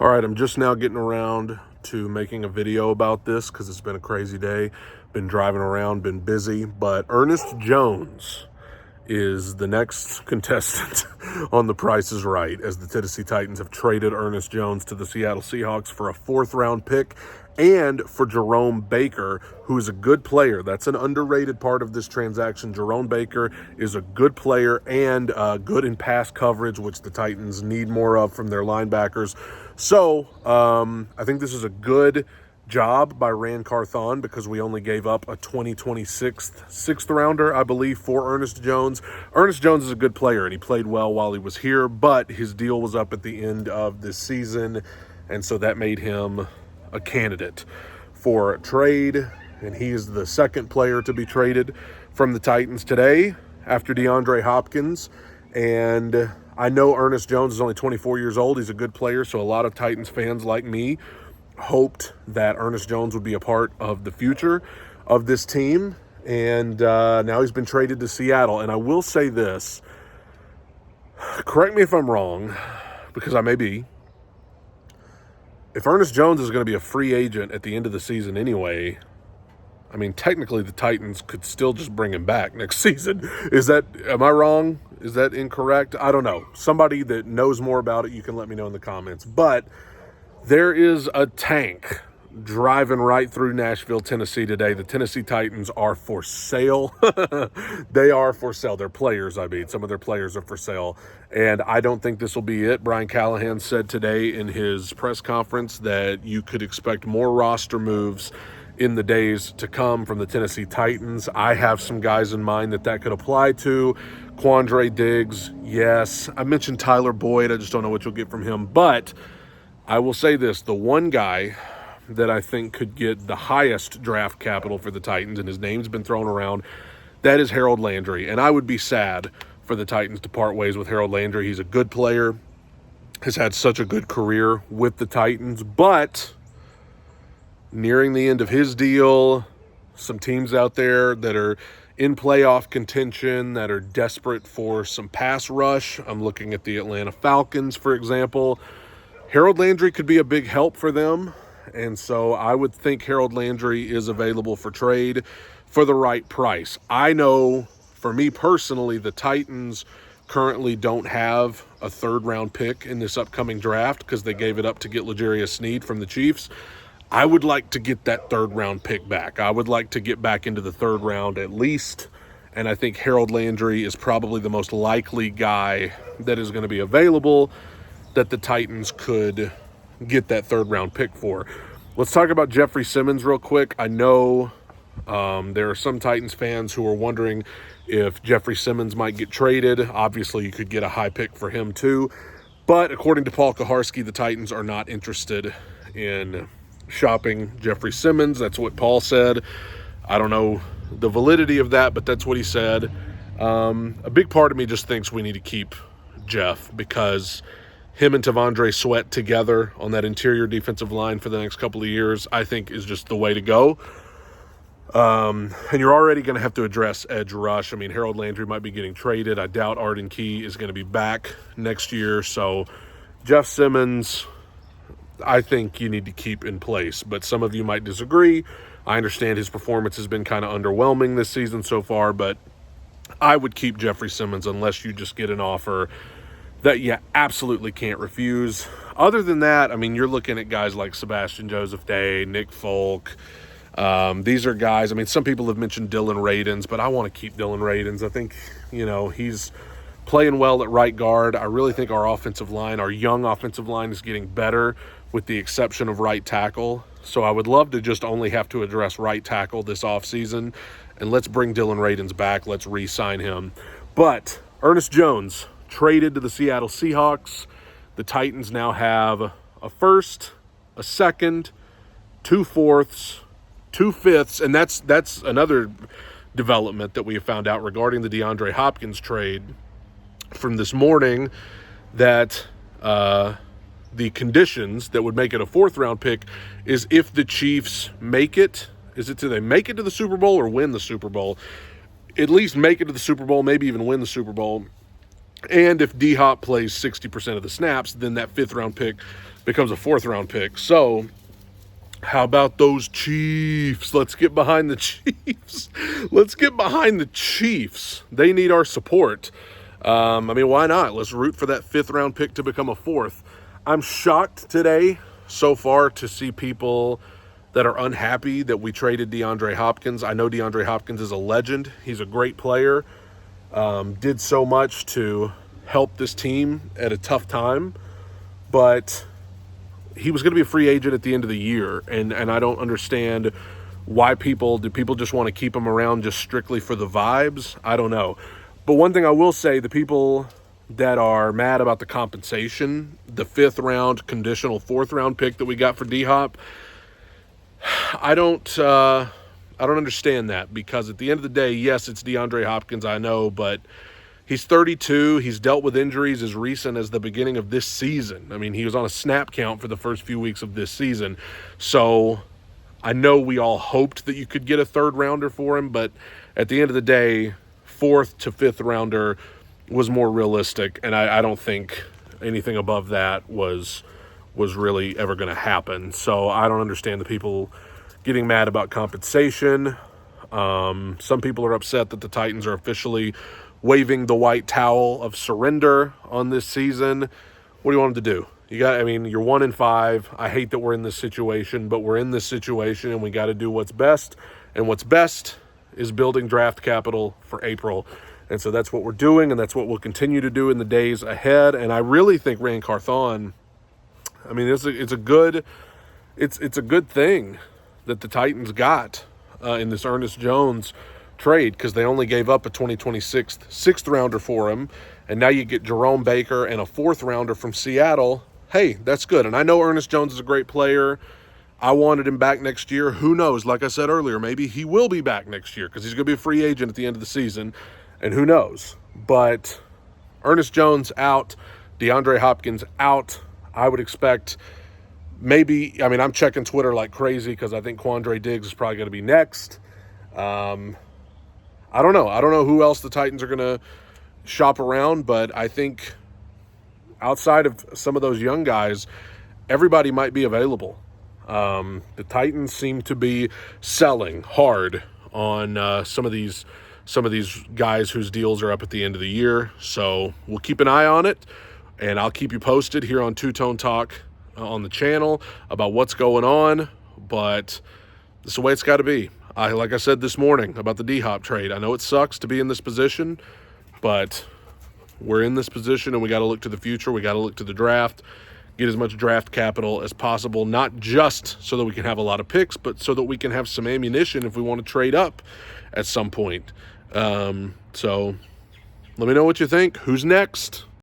All right, I'm just now getting around to making a video about this because it's been a crazy day. Been driving around, been busy, but Ernest Jones is the next contestant on The Price is Right, as the Tennessee Titans have traded Ernest Jones to the Seattle Seahawks for a fourth-round pick and for Jerome Baker, who is a good player. That's an underrated part of this transaction. Jerome Baker is a good player and good in pass coverage, which the Titans need more of from their linebackers. So I think this is a good job by Rand Carthon because we only gave up a 2026 sixth rounder, I believe, for Ernest Jones. Ernest Jones is a good player, and he played well while he was here, but his deal was up at the end of this season, and so that made him a candidate for a trade, and he is the second player to be traded from the Titans today after DeAndre Hopkins. And I know Ernest Jones is only 24 years old. He's a good player, so a lot of Titans fans like me hoped that Ernest Jones would be a part of the future of this team, and now he's been traded to Seattle. And I will say this, correct me if I'm wrong, because I may be. If Ernest Jones is going to be a free agent at the end of the season anyway, I mean, technically the Titans could still just bring him back next season. Am I wrong? Is that incorrect? I don't know. Somebody that knows more about it, you can let me know in the comments. But there is a tank driving right through Nashville, Tennessee today. The Tennessee Titans are for sale. They are for sale. Their players, I mean. Some of their players are for sale. And I don't think this will be it. Brian Callahan said today in his press conference that you could expect more roster moves in the days to come from the Tennessee Titans. I have some guys in mind that could apply to. Quandre Diggs, yes. I mentioned Tyler Boyd. I just don't know what you'll get from him. But I will say this, the one guy that I think could get the highest draft capital for the Titans, and his name's been thrown around, that is Harold Landry. And I would be sad for the Titans to part ways with Harold Landry. He's a good player, has had such a good career with the Titans, but nearing the end of his deal, some teams out there that are in playoff contention, that are desperate for some pass rush. I'm looking at the Atlanta Falcons, for example. Harold Landry could be a big help for them, and so I would think Harold Landry is available for trade for the right price. I know, for me personally, the Titans currently don't have a third-round pick in this upcoming draft because they gave it up to get L'Jarius Sneed from the Chiefs. I would like to get that third-round pick back. I would like to get back into the third round at least, and I think Harold Landry is probably the most likely guy that is going to be available that the Titans could get that third-round pick for. Let's talk about Jeffrey Simmons real quick. I know there are some Titans fans who are wondering if Jeffrey Simmons might get traded. Obviously, you could get a high pick for him too. But according to Paul Kuharsky, the Titans are not interested in shopping Jeffrey Simmons. That's what Paul said. I don't know the validity of that, but that's what he said. A big part of me just thinks we need to keep Jeff because him and T'Vondre Sweat together on that interior defensive line for the next couple of years, I think is just the way to go. And you're already going to have to address edge rush. I mean, Harold Landry might be getting traded. I doubt Arden Key is going to be back next year. So Jeff Simmons, I think you need to keep in place. But some of you might disagree. I understand his performance has been kind of underwhelming this season so far, but I would keep Jeffrey Simmons unless you just get an offer that you absolutely can't refuse. Other than that, I mean, you're looking at guys like Sebastian Joseph Day, Nick Folk. These are guys, I mean, some people have mentioned Dylan Radins, but I want to keep Dylan Radins. I think, he's playing well at right guard. I really think our young offensive line is getting better with the exception of right tackle. So I would love to just only have to address right tackle this offseason. And let's bring Dylan Radins back. Let's re-sign him. But Ernest Jones traded to the Seattle Seahawks. The Titans now have a first, a second, 2 fourths, 2 fifths, and that's another development that we have found out regarding the DeAndre Hopkins trade from this morning, that the conditions that would make it a 4th-round pick is if the Chiefs make it. Is it do they make it to the Super Bowl or win the Super Bowl? At least make it to the Super Bowl, maybe even win the Super Bowl. And if D-Hop plays 60% of the snaps, then that 5th-round pick becomes a 4th-round pick. So how about those Chiefs? Let's get behind the Chiefs. Let's get behind the Chiefs. They need our support. I mean, why not? Let's root for that 5th-round pick to become a 4th. I'm shocked today so far to see people that are unhappy that we traded DeAndre Hopkins. I know DeAndre Hopkins is a legend. He's a great player. Did so much to help this team at a tough time, but he was going to be a free agent at the end of the year, and I don't understand why do people just want to keep him around just strictly for the vibes? I don't know. But one thing I will say, the people that are mad about the compensation, the 5th-round conditional 4th-round pick that we got for D-Hop, I don't understand that, because at the end of the day, yes, it's DeAndre Hopkins, I know, but he's 32. He's dealt with injuries as recent as the beginning of this season. I mean, he was on a snap count for the first few weeks of this season. So I know we all hoped that you could get a 3rd-rounder for him, but at the end of the day, 4th to 5th-rounder was more realistic, and I don't think anything above that was really ever going to happen. So I don't understand the people getting mad about compensation. Some people are upset that the Titans are officially waving the white towel of surrender on this season. What do you want them to do? You're 1-5. I hate that we're in this situation, but we're in this situation and we got to do what's best. And what's best is building draft capital for April. And so that's what we're doing, and that's what we'll continue to do in the days ahead. And I really think Rand Carthon, I mean, it's a good thing that the Titans got in this Ernest Jones trade, because they only gave up a 2026 6th-rounder for him, and now you get Jerome Baker and a 4th-rounder from Seattle. Hey, that's good. And I know Ernest Jones is a great player. I wanted him back next year. Who knows? Like I said earlier, maybe he will be back next year, because he's going to be a free agent at the end of the season, and who knows? But Ernest Jones out, DeAndre Hopkins out. I would expect I'm checking Twitter like crazy because I think Quandre Diggs is probably going to be next. I don't know. I don't know who else the Titans are going to shop around, but I think outside of some of those young guys, everybody might be available. The Titans seem to be selling hard on some of these guys whose deals are up at the end of the year. So we'll keep an eye on it, and I'll keep you posted here on Two Tone Talk on the channel about what's going on. But this is the way it's got to be. Like I said this morning about the D-Hop trade, I know it sucks to be in this position, but we're in this position, and we got to look to the future. We got to look to the draft, get as much draft capital as possible, not just so that we can have a lot of picks, but so that we can have some ammunition if we want to trade up at some point. So let me know what you think. Who's next?